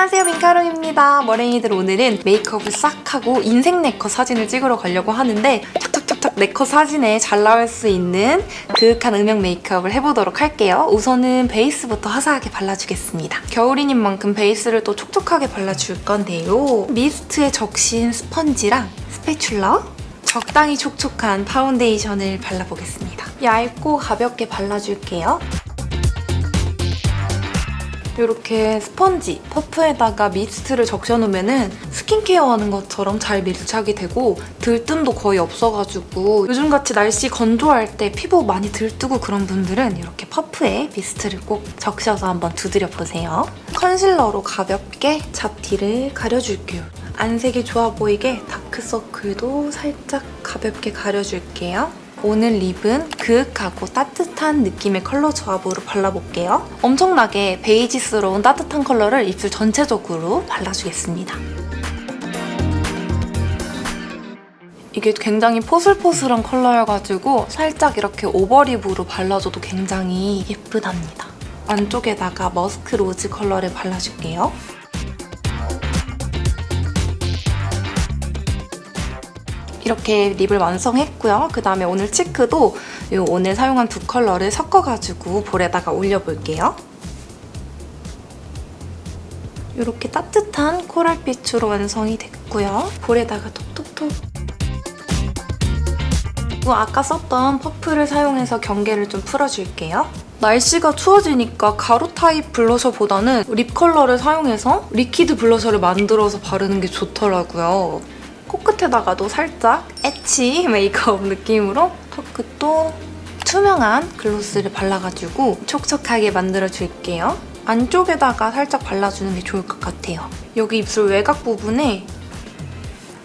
안녕하세요, 민카롱입니다. 머랭이들 오늘은 메이크업을 싹 하고 인생 네컷 사진을 찍으러 가려고 하는데 탁탁탁탁 네컷 사진에 잘 나올 수 있는 그윽한 음영 메이크업을 해보도록 할게요. 우선은 베이스부터 화사하게 발라주겠습니다. 겨울이인 만큼 베이스를 또 촉촉하게 발라줄 건데요. 미스트에 적신 스펀지랑 스패츌러, 적당히 촉촉한 파운데이션을 발라보겠습니다. 얇고 가볍게 발라줄게요. 이렇게 스펀지, 퍼프에다가 미스트를 적셔놓으면 스킨케어 하는 것처럼 잘 밀착이 되고 들뜸도 거의 없어가지고 요즘같이 날씨 건조할 때 피부 많이 들뜨고 그런 분들은 이렇게 퍼프에 미스트를 꼭 적셔서 한번 두드려보세요. 컨실러로 가볍게 잡티를 가려줄게요. 안색이 좋아 보이게 다크서클도 살짝 가볍게 가려줄게요. 오늘 립은 그윽하고 따뜻한 느낌의 컬러 조합으로 발라볼게요. 엄청나게 베이지스러운 따뜻한 컬러를 입술 전체적으로 발라주겠습니다. 이게 굉장히 포슬포슬한 컬러여가지고 살짝 이렇게 오버립으로 발라줘도 굉장히 예쁘답니다. 안쪽에다가 머스크 로즈 컬러를 발라줄게요. 이렇게 립을 완성했고요. 그다음에 오늘 치크도 오늘 사용한 두 컬러를 섞어가지고 볼에다가 올려볼게요. 이렇게 따뜻한 코랄빛으로 완성이 됐고요. 볼에다가 톡톡톡. 아까 썼던 퍼프를 사용해서 경계를 좀 풀어줄게요. 날씨가 추워지니까 가루 타입 블러셔보다는 립 컬러를 사용해서 리퀴드 블러셔를 만들어서 바르는 게 좋더라고요. 코끝에다가도 살짝 엣지 메이크업 느낌으로 턱끝도 투명한 글로스를 발라가지고 촉촉하게 만들어줄게요. 안쪽에다가 살짝 발라주는 게 좋을 것 같아요. 여기 입술 외곽 부분에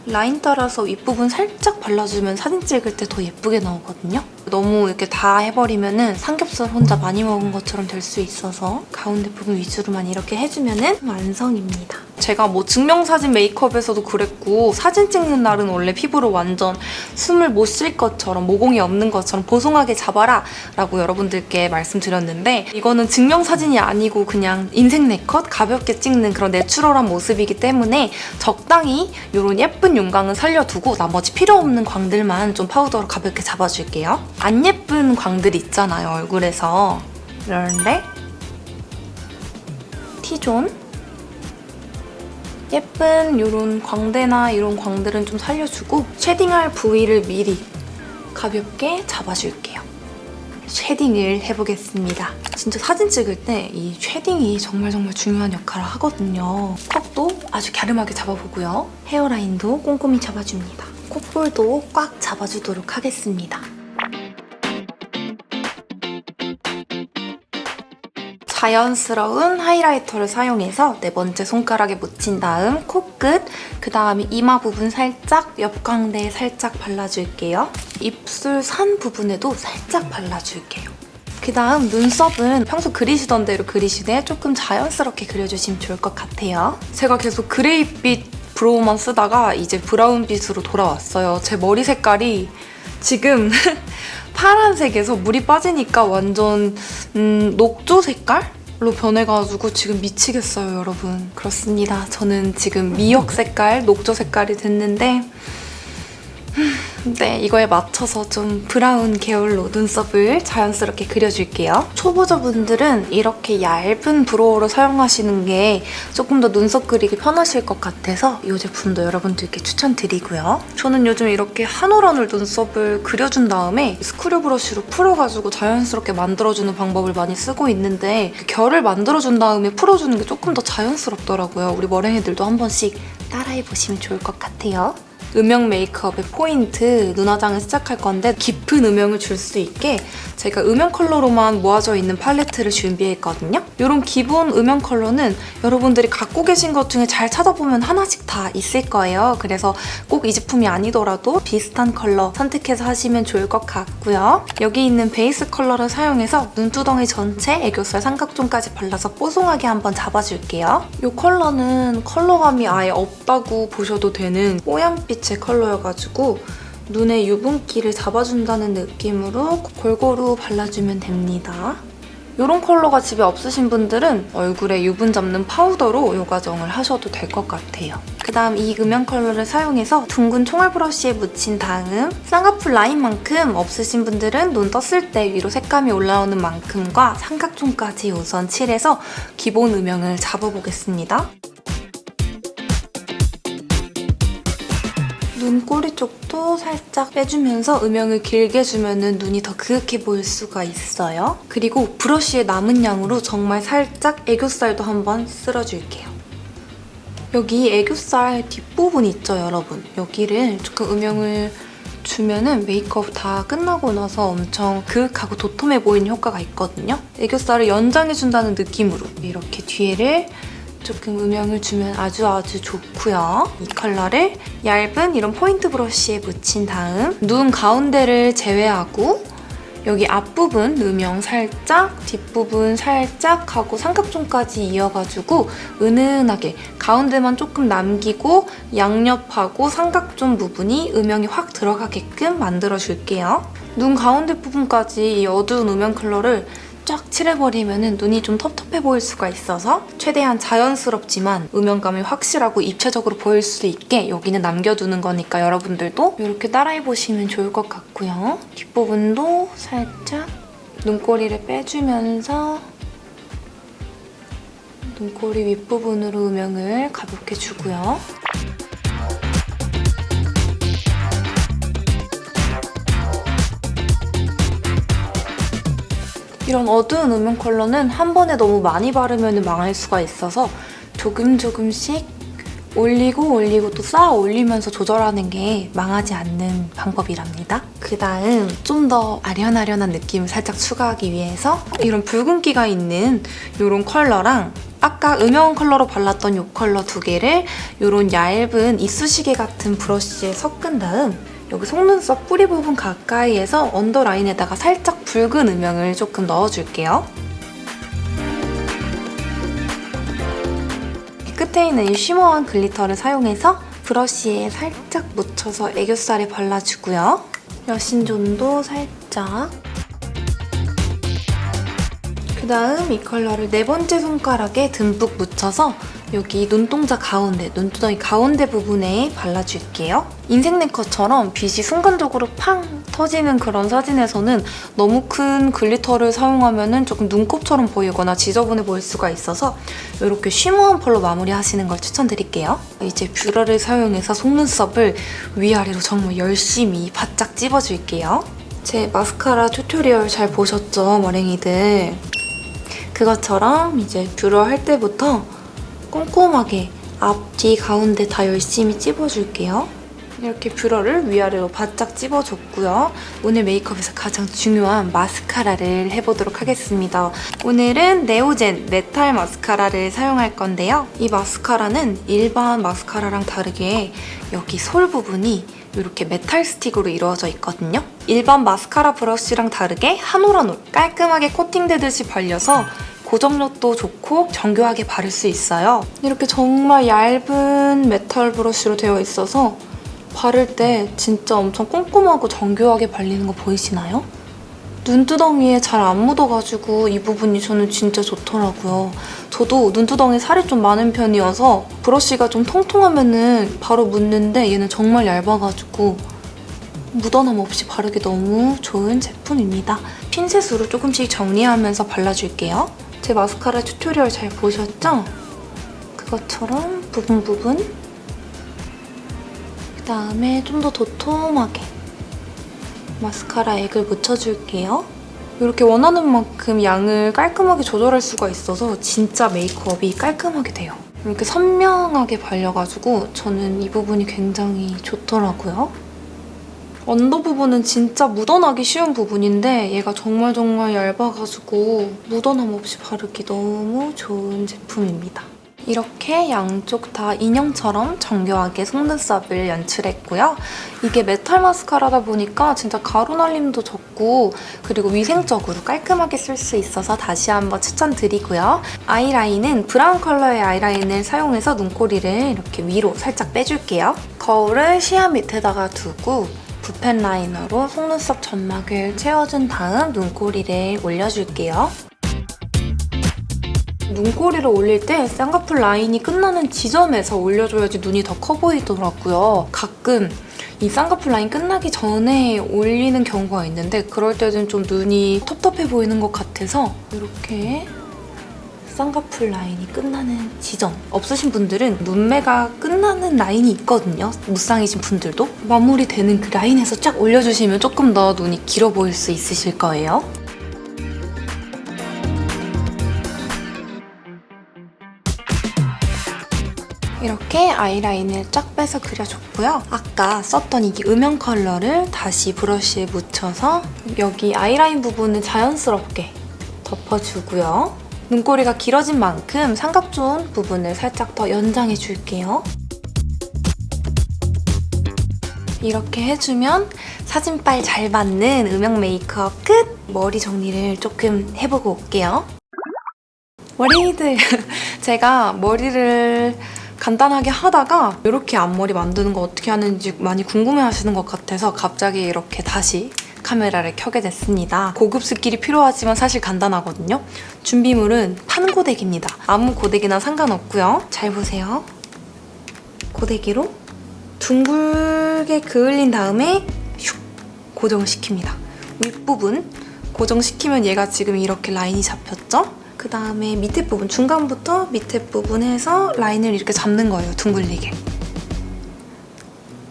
라인 따라서 윗부분 살짝 발라주면 사진 찍을 때 더 예쁘게 나오거든요. 너무 이렇게 다 해버리면 삼겹살 혼자 많이 먹은 것처럼 될 수 있어서 가운데 부분 위주로만 이렇게 해주면 완성입니다. 제가 뭐 증명사진 메이크업에서도 그랬고 사진 찍는 날은 원래 피부를 완전 숨을 못 쉴 것처럼 모공이 없는 것처럼 보송하게 잡아라 라고 여러분들께 말씀드렸는데 이거는 증명사진이 아니고 그냥 인생 네컷 가볍게 찍는 그런 내추럴한 모습이기 때문에 적당히 이런 예쁜 윤광은 살려두고 나머지 필요 없는 광들만 좀 파우더로 가볍게 잡아줄게요. 안 예쁜 광들 있잖아요, 얼굴에서. 그런데 T존 예쁜 이런 광대나 이런 광들은 좀 살려주고 쉐딩할 부위를 미리 가볍게 잡아줄게요. 쉐딩을 해보겠습니다. 진짜 사진 찍을 때 이 쉐딩이 정말 중요한 역할을 하거든요. 턱도 아주 갸름하게 잡아보고요. 헤어라인도 꼼꼼히 잡아줍니다. 콧볼도 꽉 잡아주도록 하겠습니다. 자연스러운 하이라이터를 사용해서 네 번째 손가락에 묻힌 다음 코끝, 그 다음에 이마 부분 살짝, 옆광대에 살짝 발라줄게요. 입술 산 부분에도 살짝 발라줄게요. 그 다음 눈썹은 평소 그리시던 대로 그리시되 조금 자연스럽게 그려주시면 좋을 것 같아요. 제가 계속 그레이빛 브로우만 쓰다가 이제 브라운빛으로 돌아왔어요. 제 머리 색깔이 지금 파란색에서 물이 빠지니까 완전 녹조 색깔로 변해가지고 지금 미치겠어요, 여러분. 그렇습니다. 저는 지금 미역 색깔, 녹조 색깔이 됐는데 네, 이거에 맞춰서 좀 브라운 계열로 눈썹을 자연스럽게 그려줄게요. 초보자분들은 이렇게 얇은 브로우를 사용하시는 게 조금 더 눈썹 그리기 편하실 것 같아서 이 제품도 여러분들께 추천드리고요. 저는 요즘 이렇게 한 올 한 올 눈썹을 그려준 다음에 스크류 브러쉬로 풀어가지고 자연스럽게 만들어주는 방법을 많이 쓰고 있는데 결을 만들어준 다음에 풀어주는 게 조금 더 자연스럽더라고요. 우리 머랭이들도 한 번씩 따라해보시면 좋을 것 같아요. 음영 메이크업의 포인트, 눈화장을 시작할 건데 깊은 음영을 줄 수 있게 제가 음영 컬러로만 모아져 있는 팔레트를 준비했거든요. 이런 기본 음영 컬러는 여러분들이 갖고 계신 것 중에 잘 찾아보면 하나씩 다 있을 거예요. 그래서 꼭 이 제품이 아니더라도 비슷한 컬러 선택해서 하시면 좋을 것 같고요. 여기 있는 베이스 컬러를 사용해서 눈두덩이 전체, 애교살, 삼각존까지 발라서 뽀송하게 한번 잡아줄게요. 이 컬러는 컬러감이 아예 없다고 보셔도 되는 뽀얀빛의 컬러여가지고 눈의 유분기를 잡아준다는 느낌으로 골고루 발라주면 됩니다. 이런 컬러가 집에 없으신 분들은 얼굴에 유분 잡는 파우더로 이 과정을 하셔도 될 것 같아요. 그다음 이 음영 컬러를 사용해서 둥근 총알 브러쉬에 묻힌 다음 쌍꺼풀 라인만큼 없으신 분들은 눈 떴을 때 위로 색감이 올라오는 만큼과 삼각존까지 우선 칠해서 기본 음영을 잡아보겠습니다. 눈꼬리 쪽도 살짝 빼주면서 음영을 길게 주면 눈이 더 그윽해 보일 수가 있어요. 그리고 브러쉬의 남은 양으로 정말 살짝 애교살도 한번 쓸어줄게요. 여기 애교살 뒷부분 있죠, 여러분? 여기를 조금 음영을 주면은 메이크업 다 끝나고 나서 엄청 그윽하고 도톰해 보이는 효과가 있거든요. 애교살을 연장해준다는 느낌으로 이렇게 뒤에를 조금 음영을 주면 아주 좋고요. 이 컬러를 얇은 이런 포인트 브러쉬에 묻힌 다음 눈 가운데를 제외하고 여기 앞부분 음영 살짝, 뒷부분 살짝 하고 삼각존까지 이어가지고 은은하게 가운데만 조금 남기고 양옆하고 삼각존 부분이 음영이 확 들어가게끔 만들어줄게요. 눈 가운데 부분까지 이 어두운 음영 컬러를 쫙 칠해버리면 눈이 좀 텁텁해 보일 수가 있어서 최대한 자연스럽지만 음영감이 확실하고 입체적으로 보일 수 있게 여기는 남겨두는 거니까 여러분들도 이렇게 따라해보시면 좋을 것 같고요. 뒷부분도 살짝 눈꼬리를 빼주면서 눈꼬리 윗부분으로 음영을 가볍게 주고요. 이런 어두운 음영 컬러는 한 번에 너무 많이 바르면 망할 수가 있어서 조금씩 올리고 또 쌓아 올리면서 조절하는 게 망하지 않는 방법이랍니다. 그다음 좀 더 아련아련한 느낌을 살짝 추가하기 위해서 이런 붉은기가 있는 이런 컬러랑 아까 음영 컬러로 발랐던 이 컬러 두 개를 이런 얇은 이쑤시개 같은 브러쉬에 섞은 다음 여기 속눈썹 뿌리 부분 가까이에서 언더라인에다가 살짝 붉은 음영을 조금 넣어줄게요. 끝에 있는 이 쉬머한 글리터를 사용해서 브러쉬에 살짝 묻혀서 애교살에 발라주고요. 여신존도 살짝. 그다음 이 컬러를 네 번째 손가락에 듬뿍 묻혀서 여기 눈동자 가운데, 눈두덩이 가운데 부분에 발라줄게요. 인생 네컷처럼 빛이 순간적으로 팡 터지는 그런 사진에서는 너무 큰 글리터를 사용하면 조금 눈곱처럼 보이거나 지저분해 보일 수가 있어서 이렇게 쉬머한 펄로 마무리하시는 걸 추천드릴게요. 이제 뷰러를 사용해서 속눈썹을 위아래로 정말 열심히 바짝 찝어줄게요. 제 마스카라 튜토리얼 잘 보셨죠, 머랭이들? 그것처럼 이제 뷰러 할 때부터 꼼꼼하게 앞, 뒤, 가운데 다 열심히 찝어줄게요. 이렇게 뷰러를 위아래로 바짝 찝어줬고요. 오늘 메이크업에서 가장 중요한 마스카라를 해보도록 하겠습니다. 오늘은 네오젠 메탈 마스카라를 사용할 건데요. 이 마스카라는 일반 마스카라랑 다르게 여기 솔 부분이 이렇게 메탈 스틱으로 이루어져 있거든요. 일반 마스카라 브러쉬랑 다르게 한 올 한 올 깔끔하게 코팅되듯이 발려서 고정력도 좋고 정교하게 바를 수 있어요. 이렇게 정말 얇은 메탈 브러쉬로 되어 있어서 바를 때 진짜 엄청 꼼꼼하고 정교하게 발리는 거 보이시나요? 눈두덩이에 잘 안 묻어가지고 이 부분이 저는 진짜 좋더라고요. 저도 눈두덩이 살이 좀 많은 편이어서 브러쉬가 좀 통통하면은 바로 묻는데 얘는 정말 얇아가지고 묻어남 없이 바르기 너무 좋은 제품입니다. 핀셋으로 조금씩 정리하면서 발라줄게요. 제 마스카라 튜토리얼 잘 보셨죠? 그것처럼 부분 그다음에 좀 더 도톰하게 마스카라 액을 묻혀줄게요. 이렇게 원하는 만큼 양을 깔끔하게 조절할 수가 있어서 진짜 메이크업이 깔끔하게 돼요. 이렇게 선명하게 발려가지고 저는 이 부분이 굉장히 좋더라고요. 언더 부분은 진짜 묻어나기 쉬운 부분인데 얘가 정말 얇아가지고 묻어남 없이 바르기 너무 좋은 제품입니다. 이렇게 양쪽 다 인형처럼 정교하게 속눈썹을 연출했고요. 이게 메탈 마스카라다 보니까 진짜 가루 날림도 적고 그리고 위생적으로 깔끔하게 쓸 수 있어서 다시 한번 추천드리고요. 아이라인은 브라운 컬러의 아이라인을 사용해서 눈꼬리를 이렇게 위로 살짝 빼줄게요. 거울을 시야 밑에다가 두고 붓펜 라이너로 속눈썹 점막을 채워준 다음 눈꼬리를 올려줄게요. 눈꼬리를 올릴 때 쌍꺼풀 라인이 끝나는 지점에서 올려줘야지 눈이 더 커 보이더라고요. 가끔 이 쌍꺼풀 라인 끝나기 전에 올리는 경우가 있는데 그럴 때는 좀 눈이 텁텁해 보이는 것 같아서 이렇게 쌍꺼풀 라인이 끝나는 지점 없으신 분들은 눈매가 끝나는 라인이 있거든요. 무쌍이신 분들도 마무리되는 그 라인에서 쫙 올려주시면 조금 더 눈이 길어 보일 수 있으실 거예요. 이렇게 아이라인을 쫙 빼서 그려줬고요. 아까 썼던 이 음영 컬러를 다시 브러쉬에 묻혀서 여기 아이라인 부분을 자연스럽게 덮어주고요. 눈꼬리가 길어진 만큼 삼각존 부분을 살짝 더 연장해줄게요. 이렇게 해주면 사진빨 잘 받는 음영 메이크업 끝! 머리 정리를 조금 해보고 올게요. 머리들! 제가 머리를 간단하게 하다가 이렇게 앞머리 만드는 거 어떻게 하는지 많이 궁금해하시는 것 같아서 갑자기 이렇게 다시 카메라를 켜게 됐습니다. 고급 스킬이 필요하지만 사실 간단하거든요. 준비물은 판고데기입니다. 아무 고데기나 상관없고요. 잘 보세요. 고데기로 둥글게 그을린 다음에 슉 고정시킵니다. 윗부분 고정시키면 얘가 지금 이렇게 라인이 잡혔죠? 그 다음에 밑에 부분, 중간부터 밑에 부분 해서 라인을 이렇게 잡는 거예요, 둥글리게.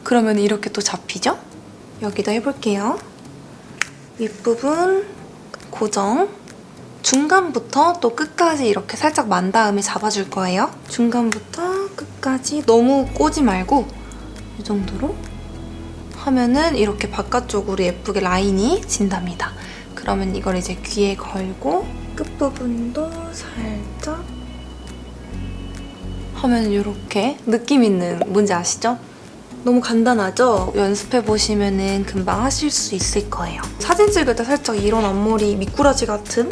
그러면 이렇게 또 잡히죠? 여기도 해볼게요. 윗부분 고정, 중간부터 또 끝까지 이렇게 살짝 만 다음에 잡아줄 거예요. 중간부터 끝까지 너무 꼬지 말고 이 정도로 하면은 이렇게 바깥쪽으로 예쁘게 라인이 진답니다. 그러면 이걸 이제 귀에 걸고 끝부분도 살짝 하면 이렇게 느낌 있는, 뭔지 아시죠? 너무 간단하죠? 연습해보시면 금방 하실 수 있을 거예요. 사진 찍을 때 살짝 이런 앞머리, 미꾸라지 같은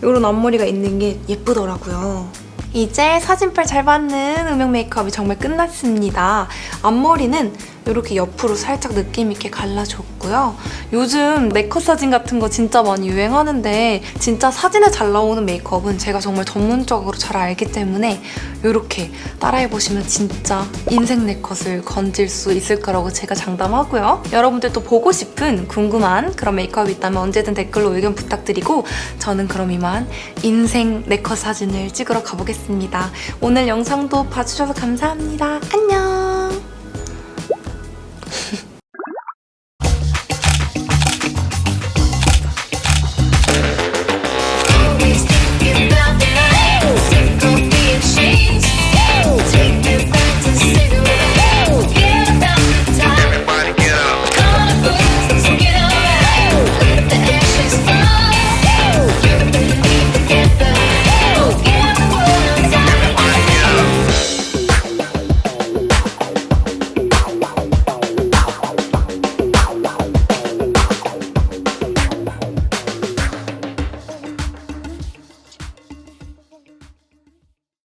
이런 앞머리가 있는 게 예쁘더라고요. 이제 사진빨 잘 받는 음영 메이크업이 정말 끝났습니다. 앞머리는 이렇게 옆으로 살짝 느낌 있게 갈라줬고요. 요즘 네컷 사진 같은 거 진짜 많이 유행하는데 진짜 사진에 잘 나오는 메이크업은 제가 정말 전문적으로 잘 알기 때문에 이렇게 따라해보시면 진짜 인생 네컷을 건질 수 있을 거라고 제가 장담하고요. 여러분들도 보고 싶은 궁금한 그런 메이크업이 있다면 언제든 댓글로 의견 부탁드리고 저는 그럼 이만 인생 네컷 사진을 찍으러 가보겠습니다. 오늘 영상도 봐주셔서 감사합니다. 안녕!